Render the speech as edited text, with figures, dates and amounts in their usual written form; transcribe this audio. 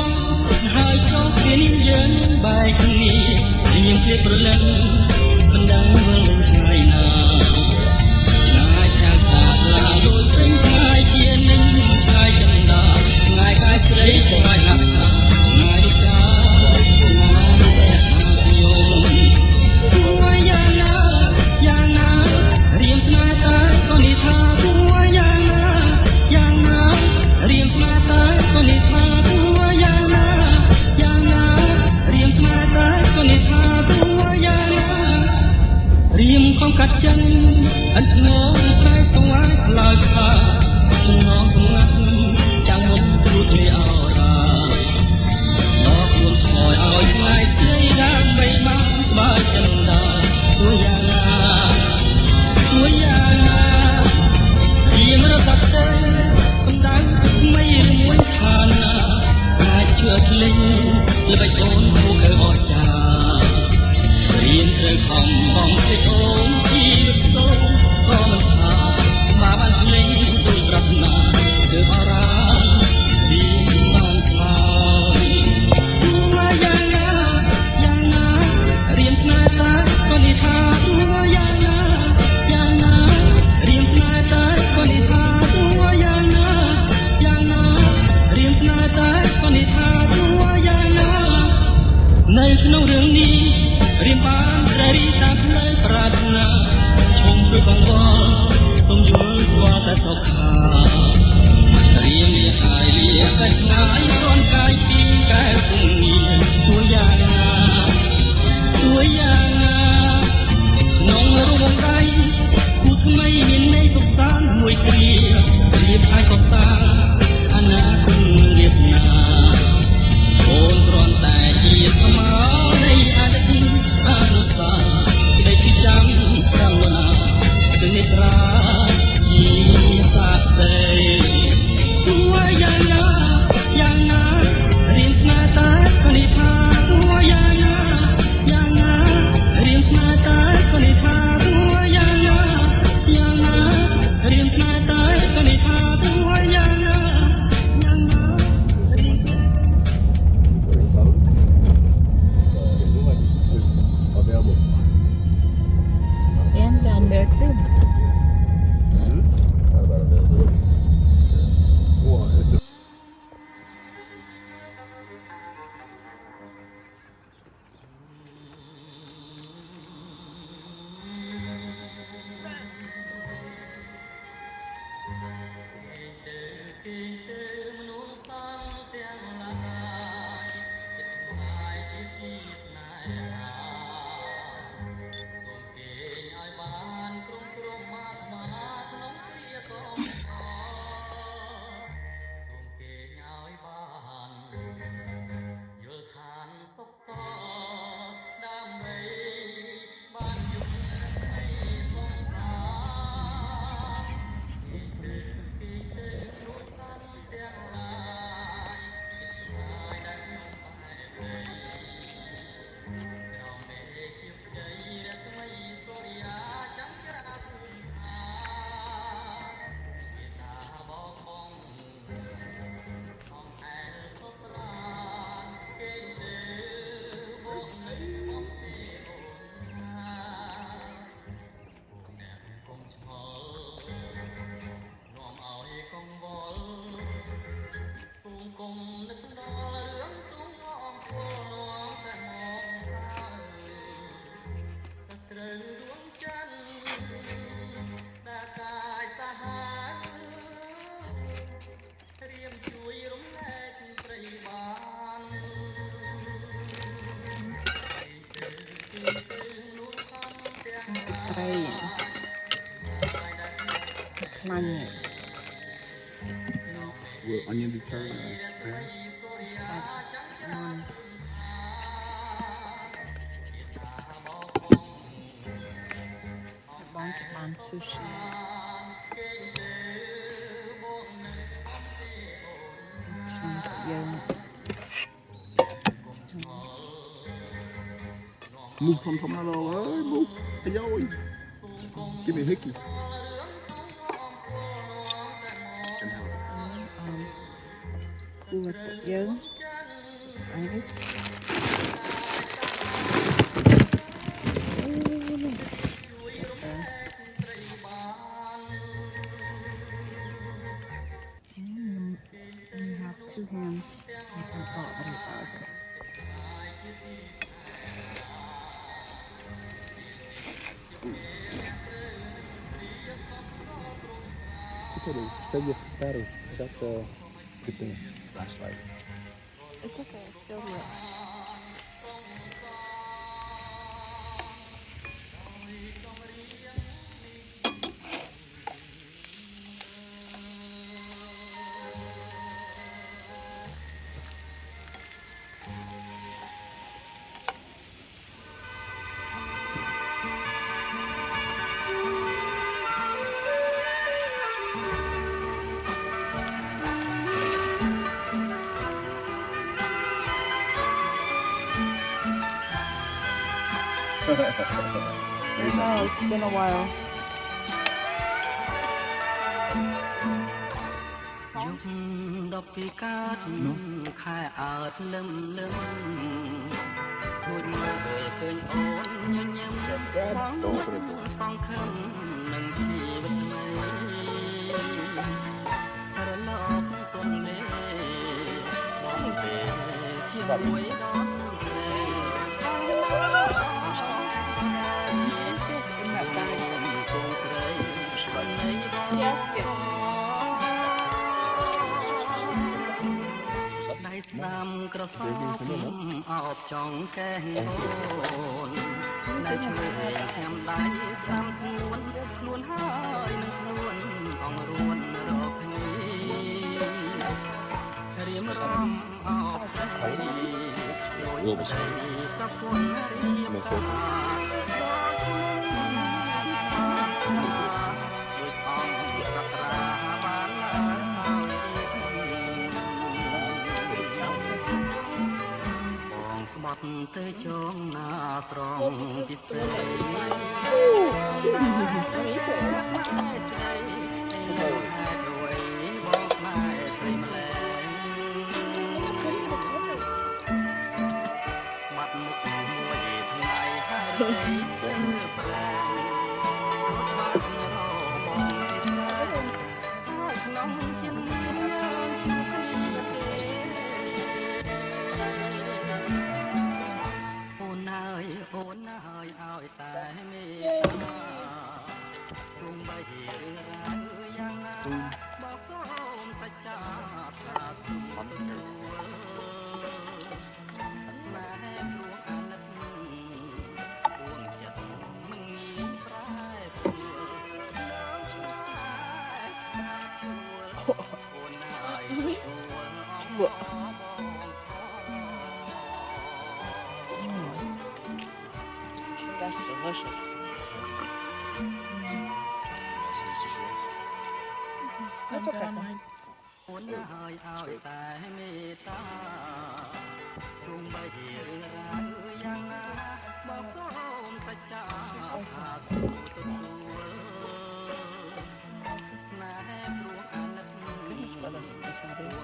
ងហើយចង់គ្នានេះយើងបែកគ្នារៀងគ្នាប្រលឹងមិនដឹងវិលថ្ងៃណាឆ្ងាយខាងសាឡាដូចព្រៃឆ្ងាយជានឹងឆ្ងាយចន្ទាឆ្ងាយកាយស្រីក៏បាច់ណាស់ឆ្ងាយចាឆ្ងាយតែយំគួរយ៉ាងណារៀងស្នេហ៍តែក៏និយាយថាគួរយ៉ាងណារៀងស្នេហ៍តែក៏និយាយថាគួរយ៉ាងណារៀងស្នេហ៍តែក៏និយាយថាគួរយ៉ាងណារៀងខំកាត់ចិនអត់ងងតែស្វាយផ្លើថាចំណងសម្ងាត់ចាំមុនទូទេអរ៉ាដល់ខ្លួនខយឲ្យឆ្ងាយស្រីដើម្បីបានស្បើចិនដាគួរយ៉ាងណាជាមរតកទេសំដៅមិនឬមួយឋានណាអាចជឿភ្លេងល្បិចអូនគូកើអស្ចារ្យរៀនត្រូវខំបងតិចអូនជីវិតសូមក៏មិនថាបានភ្លេងដូចប្រាថ្នាគឺអរ៉ារៀនបានស្មើគួរយ៉ាងណារៀនស្នេហ៍តែក៏និយាយថាគួរយ៉ាងណារៀនស្នេហ៍តែក៏និយាយថាគួរយ៉ាងណារៀនស្នេហ៍តែក៏និយាយថាគួរយ៉ាងណានៅក្នុងរឿងនេះរៀនបានតែរីតាមផ្លូវប្រាថ្នាឈុំឬបង្វល់សូមយល់ស្គាល់តែសុខខារៀនលាហើយលាតែឆ្ងាយគ្រាន់កាយពីកែពងងារគួរយ៉ាងណាក្នុងរួមដៃគូថ្មីមានន័យសុខសាន្តមួយគ្រារៀបហើយកសាអនាគតរៀបណាអូនគ្រាន់តែជាស្មានៃអតីតអនុស្សាវរីយ៍ដែលជាចាំចាំណាគឺនិទ្រាជាសាទេគួរយ៉ាងណារៀនស្នេហ៍តែក៏និយាយថាគួរយ៉ាងណារៀនស្នេហ៍តែក៏និយាយថាគួរយ៉ាងណារៀនស្នេហ៍តែក៏និយាយថាគួរយ៉ាងណា Available spots. And down there too. Not about availability. Sure. Well, it's a Will onion deter? Sushi. Move thom thom nào ơi, move. Ây ơi. Give me a hickey. Cua dớn. I guess. You have two hands. You can okay. It's okay. Save your battery. I got the good flashlight. It's okay, it's still lit. I know, it's been a while. យប់12កើតខែអើតលឹមលឹមគួចមើលឃើញអូនញញឹមសងខឹមនឹងជីវិតថ្មីរលកទុននេះបងទេជាមួយដល់ព្រៃ Just in that bag. Yes, yes. ដៃស្ដាំក្រសោបអោបចង់កែងអូនដៃឆ្វេងខាំដៃស្ដាំខ្លួនហើយនឹងខ្លួនអងរួនរកគ្នារៀមរំអោបប្រស្វីដូចដៃប្រពន្ធរៀមសាទៅចងណាត្រង់ពីព្រៃបាត់មុខមួយថ្ងៃហើយប្រែបាត់របងពីព្រៃក្នុងជាអូនហើយឲ្យតែមេត្តាទោះបីរឿងរ៉ាវយ៉ាងណាបោកសូមសច្ចាថាសុខទទួលស្នេហ៍ព្រោះអាណិតពួងចិត្តមិនងាយប្រែប្រួលជួយស្នេហ៍ជួលអូនហើយទទួលអប That's delicious. That's okay. អូនហើយឲ្យតែមេត្តាទោះបីរឿងរ៉ាវយ៉ាងណាបោកសូមសច្ចាថាទទួលស្នេហ៍ព្រោះអាណិត Goodness, but that's what this will do.